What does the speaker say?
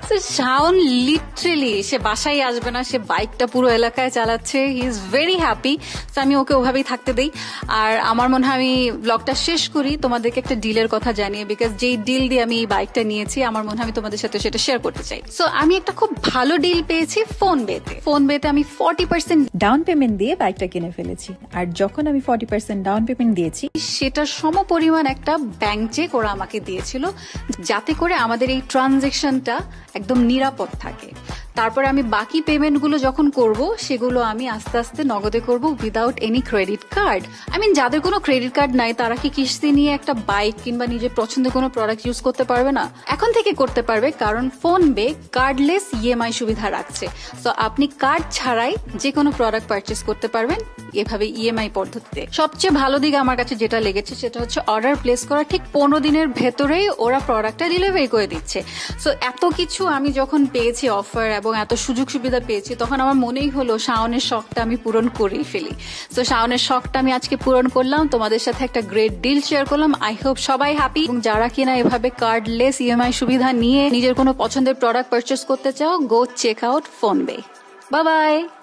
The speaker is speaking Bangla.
তো শাওন লিটারেলি সে বাসায় আসবে না, সে বাইকটা পুরো এলাকায় চালাচ্ছে, হি ইজ ভেরি হ্যাপি। তো আমি ওকে ওভাবেই থাকতে দেই। আর আমার মনে হয় আমি ব্লগটা শেষ করি তোমাদেরকে একটা ডিলের কথা জানিয়ে, বিকজ যেই ডিল দিয়ে আমি এই বাইকটা নিয়েছি আমার মনে হয় আমি তোমাদের সাথে সেটা শেয়ার করতে চাই। সো আমি একটা খুব ভালো ডিল পেয়েছি ফোনপেতে আমি 40% ডাউন পেমেন্ট দিয়ে বাইকটা কিনে ফেলেছি। আর যখন আমি 40% ডাউন পেমেন্ট দিয়েছি, সেটার সমপরিমাণ একটা ব্যাংক চেক ওরা আমাকে দিয়েছিল, যাতে করে আমাদের এই ট্রানজেকশনটা একদম নিরাপদ থাকে। তারপরে আমি বাকি পেমেন্টগুলো যখন করব সেগুলো আমি আস্তে আস্তে নগদে করব, উইদাউট এনি ক্রেডিট কার্ড। যাদের কোনো ক্রেডিট কার্ড নাই তারা কি কিস্তি নিয়ে একটা বাইক কিংবা নিজের পছন্দের কোনো প্রোডাক্ট ইউজ করতে পারবে না? এখন থেকে করতে পারবে, কারণ ফোনপে কার্ডলেস ইএমআই সুবিধা রাখছে। তো আপনি কার্ড ছাড়াই যে কোনো প্রোডাক্ট পারচেস করতে পারবেন এভাবে ইএমআই পদ্ধতিতে। সবচেয়ে ভালো দিক আমার কাছে যেটা লেগেছে সেটা হচ্ছে অর্ডার প্লেস করা ঠিক 15 দিনের ভেতরেই ওরা প্রোডাক্টটা ডেলিভারি করে দিচ্ছে। সো এত কিছু আমি যখন পেয়েছি অফার এবং এত সুযোগ সুবিধা পেয়েছি, তখন আমার মনেই হলো শাওনের শখটা আমি পূরণ করেই ফেলি। সো শাওনের শখটা আমি আজকে পূরণ করলাম, তোমাদের সাথে একটা গ্রেট ডিল শেয়ার করলাম। আই হোপ সবাই হ্যাপি। এবং যারা কিনা এভাবে কার্ডলেস ইএমআই সুবিধা নিয়ে নিজের কোনো পছন্দের প্রোডাক্ট পারচেস করতে চাও, go check out PhonePe. Bye by.